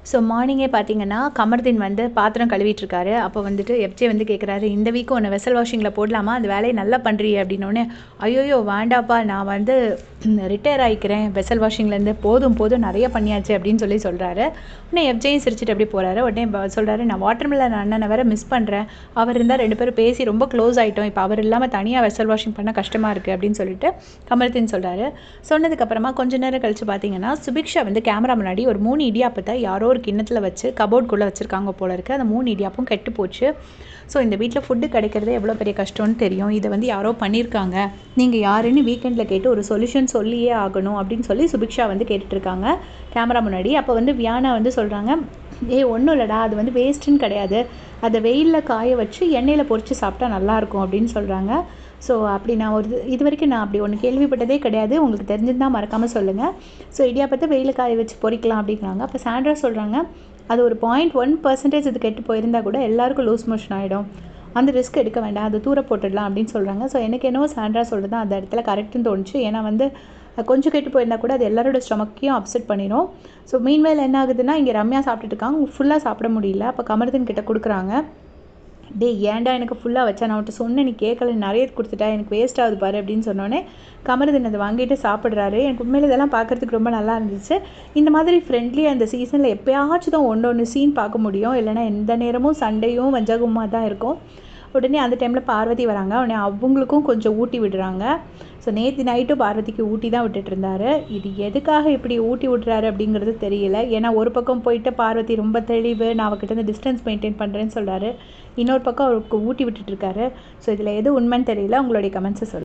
So மார்னிங்கே பார்த்தீங்கன்னா, கமருதீன் வந்து பாத்திரம் கழுவிட்டு இருக்காரு. அப்போ வந்துட்டு எஃப்ஜே வந்து கேட்குறாரு, "இந்த வீக்கும் உன்ன வெசல் வாஷிங்கில போடலாமா? அந்த வேலைய நல்லா பண்றியே" அப்படின்னோனே, "ஐய்யய்யோ! வேண்டாப்பா நான் வந்து ரிட்டயர் ஆயிக்கிறேன் வெசல் வாஷிங்லேருந்து. போதும் போதும் நெறைய பண்ணியாச்சு" அப்படின்னு சொல்றாரு. உடனே எஃப்ஜேயும் சிரிச்சுட்டு அப்படியே போறாரு. உடனே சொல்றாரு, "நான் வாட்டர்மெலன் அண்ணன வேற மிஸ் பண்றேன். அவர் இருந்தா 2 பேரும் பேசி ரொம்ப க்ளோஸ் ஆயிட்டோம். இப்ப அவர் இல்லாம தனியா வெசல் வாஷிங் பண்ண கஷ்டமா இருக்கு" அப்படின்னு சொல்லிட்டு கமருதீன் சொல்றாரு. சொன்னதுக்கப்புறமா கொஞ்ச நேரம் கழிச்சு பார்த்தீங்கன்னா, சுபிக்ஷா வந்து கேமரா முன்னாடி ஒரு 3 இடியாப்பத்த யாரோ ஒரு கிண்ணத்துல வச்சு கபோர்டுக்குள்ள வச்சிருக்காங்க போல இருக்கு. அந்த 3 இடியாப்பம் கெட்டு போச்சு. ஸோ இந்த வீட்ல ஃபுட்டு கிடைக்கிறதே எவ்வளோ பெரிய கஷ்டம்னு தெரியும். இத வந்து யாரோ பண்ணியிருக்காங்க. நீங்க யாருன்னு வீக்கெண்ட்ல கேட்டு ஒரு சொல்யூஷன் சொல்லியே ஆகணும் அப்படின்னு சொல்லி சுபிக்ஷா வந்து கேட்டுட்டு இருக்காங்க கேமரா முன்னாடி. அப்போ வந்து வியானா வந்து சொல்றாங்க, "ஏய் ஒன்றும் இல்லடா, அது வந்து வேஸ்ட்டுன்னு கிடையாது. அத வெயில்ல காய வச்சு எண்ணெயில பொரிச்சு சாப்பிட்டா நல்லாயிருக்கும்" அப்படின்னு சொல்றாங்க. ஸோ அப்படி நான் இதுவரைக்கும் நான் அப்படி ஒண்ணு கேள்விப்பட்டதே கிடையாது. உங்களுக்கு தெரிஞ்சிருந்தா மறக்காம சொல்லுங்க. ஸோ இடியாப்பத்த வெயில்ல காய வச்சு பொரிக்கலாம் அப்படிங்கிறாங்க. அப்போ சாண்ட்ரா சொல்றாங்க, "அது ஒரு 0.1% இது கெட்டு போயிருந்தா கூட எல்லாருக்கும் லூஸ் மோஷன் ஆயிடும். அந்த ரிஸ்க் எடுக்க வேண்டாம். அத தூர போட்டுடலாம்" அப்படின்னு சொல்றாங்க. ஸோ எனக்கு என்னவோ சாண்ட்ரா சொல்றது தான் அந்த இடத்துல கரெக்ட்டுன்னு தோணுச்சு. ஏன்னா வந்து கொஞ்சம் கெட்டு போயிருந்தா கூட அது எல்லாரோட ஸ்டொமக்கையும் அப்செட் பண்ணிரும். ஸோ மீன்வேல் என்ன ஆகுதுன்னா, இங்க ரம்யா சாப்பிட்டுட்டு இருக்காங்க. ஃபுல்லா சாப்பிட முடியல. அப்போ கமருதீன் கிட்ட குடுக்குறாங்க. "டேய் ஏன்டா எனக்கு ஃபுல்லா வச்ச? நான் உன்ட்ட சொன்னேன் நீ கேட்கல. நெறைய குடுத்துட்ட. எனக்கு வேஸ்ட் ஆகுது பாரு" அப்படின்னு சொன்னோனே, கமருதீன் அத வாங்கிட்டு சாப்பிடுறாரு. எனக்கு உண்மையிலே இதெல்லாம் பார்க்கறதுக்கு ரொம்ப நல்லா இருந்துச்சு. இந்த மாதிரி ஃப்ரெண்ட்லியா இந்த சீசன்ல எப்பயாச்சும் தான் ஒண்ணு சீன் பார்க்க முடியும். இல்லைன்னா எந்த நேரமும் சண்டையும் வஞ்சகமா தான் இருக்கும். உடனே அந்த டைம்ல பார்வதி வராங்க. உடனே அவங்களுக்கும் கொஞ்சம் ஊட்டி விடுறாங்க. ஸோ நேத்து நைட்டும் பார்வதிக்கு ஊட்டி தான் விட்டுட்டு இருந்தாரு. இது எதுக்காக இப்படி ஊட்டி விடுறாரு அப்படிங்கிறது தெரியல. ஏன்னா ஒரு பக்கம் போயிட்டு பார்வதி ரொம்ப தெளிவு, நான் அவகிட்ட இருந்து டிஸ்டன்ஸ் மெயின்டெயின் பண்றேன்னு சொல்றாரு. இன்னொரு பக்கம் அவருக்கு ஊட்டி விட்டுட்டு இருக்காரு. ஸோ இதுல எது உண்மைன்னு தெரியல. உங்களுடைய கமெண்ட்ஸை சொல்லுங்க.